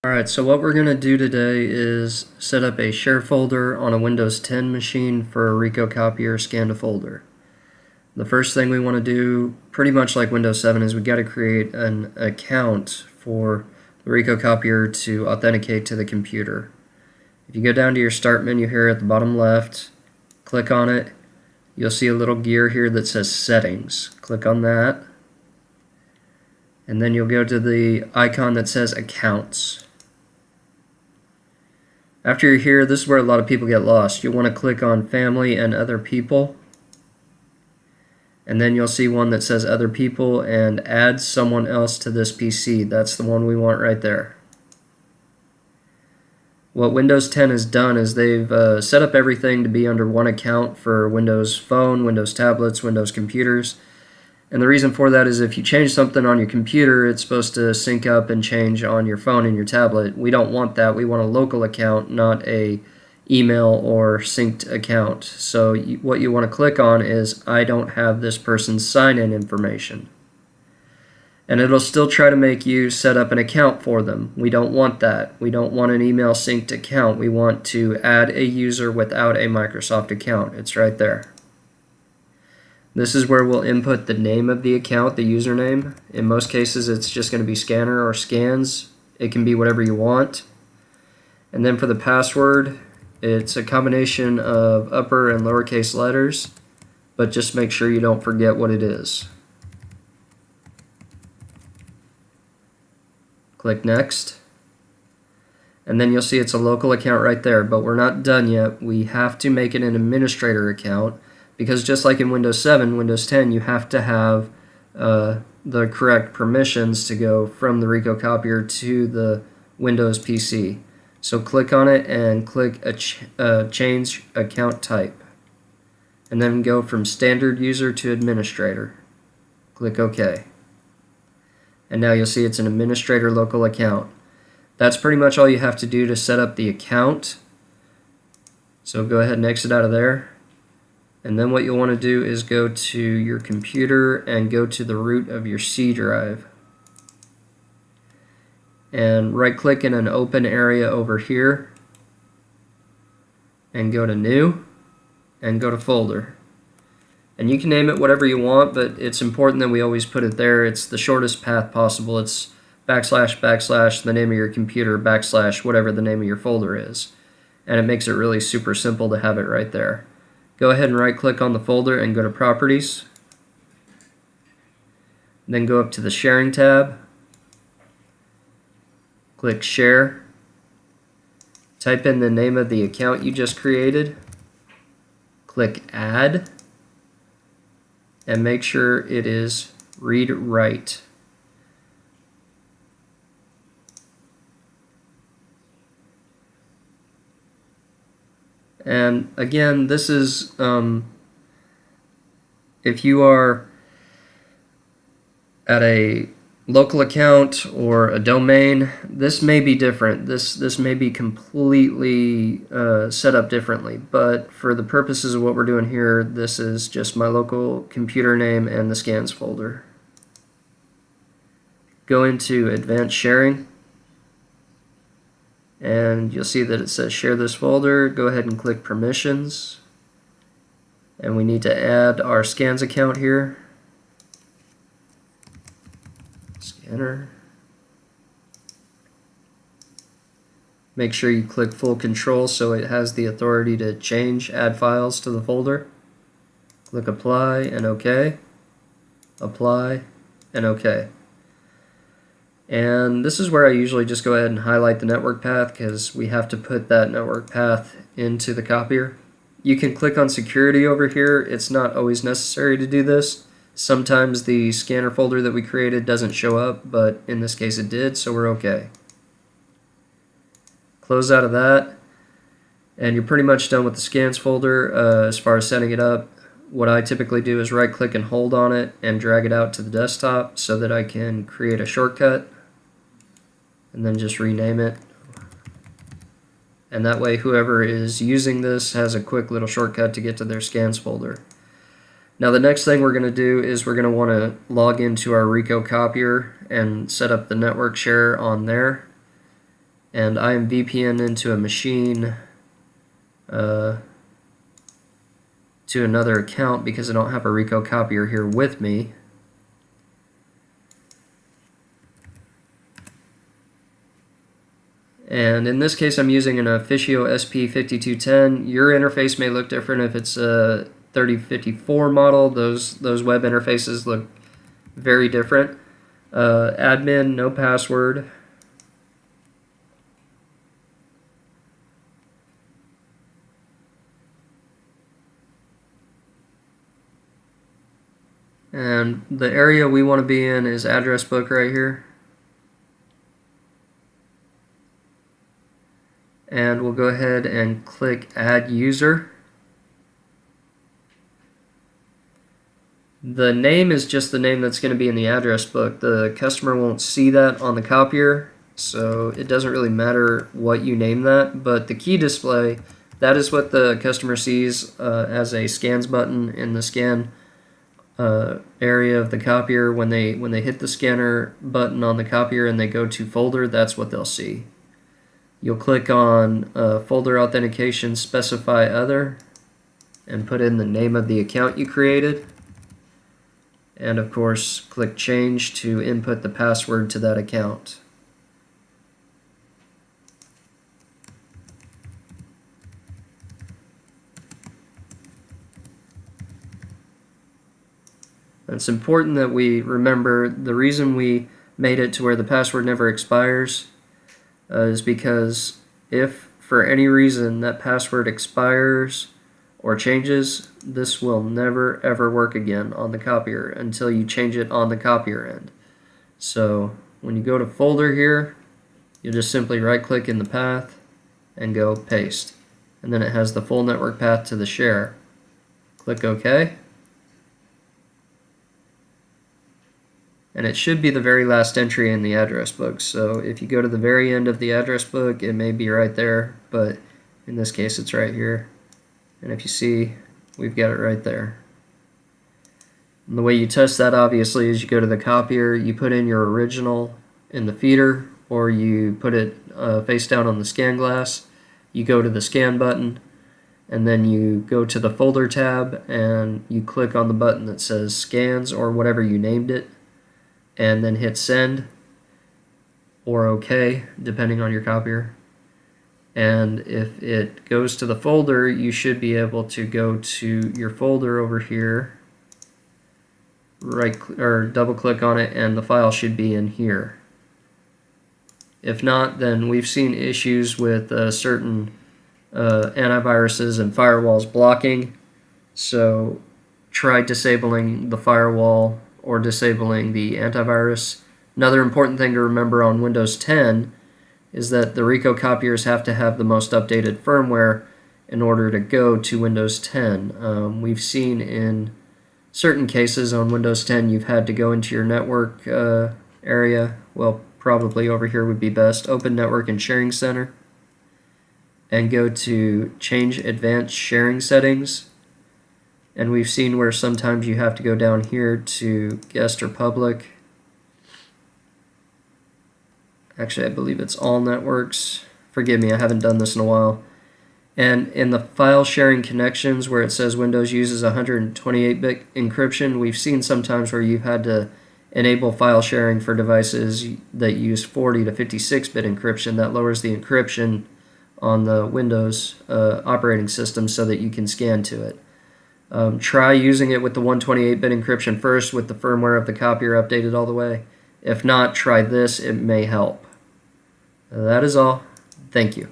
Alright, so what we're going to do today is set up a share folder on a Windows 10 machine for a Ricoh Copier scan to folder. The first thing we want to do, pretty much like Windows 7, is we got to create an account for the Ricoh Copier to authenticate to the computer. If you go down to your start menu here at the bottom left, click on it, you'll see a little gear here that says settings. Click on that, and then you'll go to the icon that says accounts. After you're here, this is where a lot of people get lost. You'll want to click on Family and Other People, and then you'll see one that says Other People and add someone else to this PC. That's the one we want right there. What Windows 10 has done is they've set up everything to be under one account for Windows Phone, Windows tablets, Windows computers. And the reason for that is if you change something on your computer, it's supposed to sync up and change on your phone and your tablet. We don't want that. We want a local account, not a email or synced account. So what you want to click on is I don't have this person's sign-in information. And it'll still try to make you set up an account for them. We don't want that. We don't want an email synced account. We want to add a user without a Microsoft account. It's right there. This is where we'll input the name of the account, the username. In most cases, it's just going to be scanner or scans. It can be whatever you want. And then for the password, it's a combination of upper and lowercase letters, but just make sure you don't forget what it is. Click Next. And then you'll see it's a local account right there, but we're not done yet. We have to make it an administrator account, because just like in Windows 7, Windows 10, you have to have the correct permissions to go from the Ricoh Copier to the Windows PC. So click on it and click Change Account Type. And then go from Standard User to Administrator. Click OK. And now you'll see it's an administrator local account. That's pretty much all you have to do to set up the account. So go ahead and exit out of there. And then what you'll want to do is go to your computer and go to the root of your C drive. And right click in an open area over here. And go to New. And go to Folder. And you can name it whatever you want, but it's important that we always put it there. It's the shortest path possible. It's / the name of your computer / whatever the name of your folder is. And it makes it really super simple to have it right there. Go ahead and right click on the folder and go to Properties. Then go up to the Sharing tab. Click Share. Type in the name of the account you just created. Click Add. And make sure it is Read Write. And again, this is if you are at a local account or a domain, this may be different. This may be completely set up differently, but for the purposes of what we're doing here, this is just my local computer name and the scans folder. Go into Advanced Sharing, and you'll see that it says Share this folder. Go ahead and click Permissions, and we need to add our scans account here. Scanner. Make sure you click Full Control so it has the authority to add files to the folder. Click Apply and OK. Apply and OK. And this is where I usually just go ahead and highlight the network path, because we have to put that network path into the copier. You can click on Security over here. It's not always necessary to do this. Sometimes the scanner folder that we created doesn't show up, but in this case it did, so we're okay. Close out of that, and you're pretty much done with the scans folder as far as setting it up. What I typically do is right click and hold on it and drag it out to the desktop so that I can create a shortcut and then just rename it. And that way whoever is using this has a quick little shortcut to get to their scans folder. Now the next thing we're going to do is we're going to want to log into our Ricoh Copier and set up the network share on there. and I am VPN into a machine to another account because I don't have a Ricoh Copier here with me. And in this case, I'm using an Officio SP5210. Your interface may look different if it's a 3054 model. Those web interfaces look very different. Admin, no password. And the area we want to be in is address book right here. And we'll go ahead and click Add User. The name is just the name that's going to be in the address book. The customer won't see that on the copier, so it doesn't really matter what you name that. But the key display, that is what the customer sees as a scans button in the scan area of the copier. When they hit the scanner button on the copier and they go to folder, that's what they'll see. You'll click on folder authentication, specify other, and put in the name of the account you created. And of course, click change to input the password to that account. It's important that we remember the reason we made it to where the password never expires is because if for any reason that password expires or changes, this will never ever work again on the copier until you change it on the copier end. So when you go to folder here, you'll just simply right click in the path and go paste, and then it has the full network path to the share. Click OK. And it should be the very last entry in the address book. So if you go to the very end of the address book, it may be right there, but in this case it's right here. And if you see, we've got it right there. And the way you test that obviously is you go to the copier, you put in your original in the feeder, or you put it face down on the scan glass, you go to the scan button, and then you go to the folder tab and you click on the button that says scans or whatever you named it, and then hit send or OK, depending on your copier. And if it goes to the folder, you should be able to go to your folder over here, double click on it, and the file should be in here. If not, then we've seen issues with certain antiviruses and firewalls blocking. So try disabling the firewall or disabling the antivirus. Another important thing to remember on Windows 10 is that the Ricoh copiers have to have the most updated firmware in order to go to Windows 10. We've seen in certain cases on Windows 10 you've had to go into your network area. Well, probably over here would be best. Open Network and Sharing Center and go to Change Advanced Sharing Settings. And we've seen where sometimes you have to go down here to guest or public. Actually, I believe it's all networks. Forgive me, I haven't done this in a while. And in the file sharing connections where it says Windows uses 128-bit encryption, we've seen sometimes where you've had to enable file sharing for devices that use 40 to 56-bit encryption. That lowers the encryption on the Windows operating system so that you can scan to it. Try using it with the 128-bit encryption first with the firmware of the copier updated all the way. If not, try this, it may help. That is all. Thank you.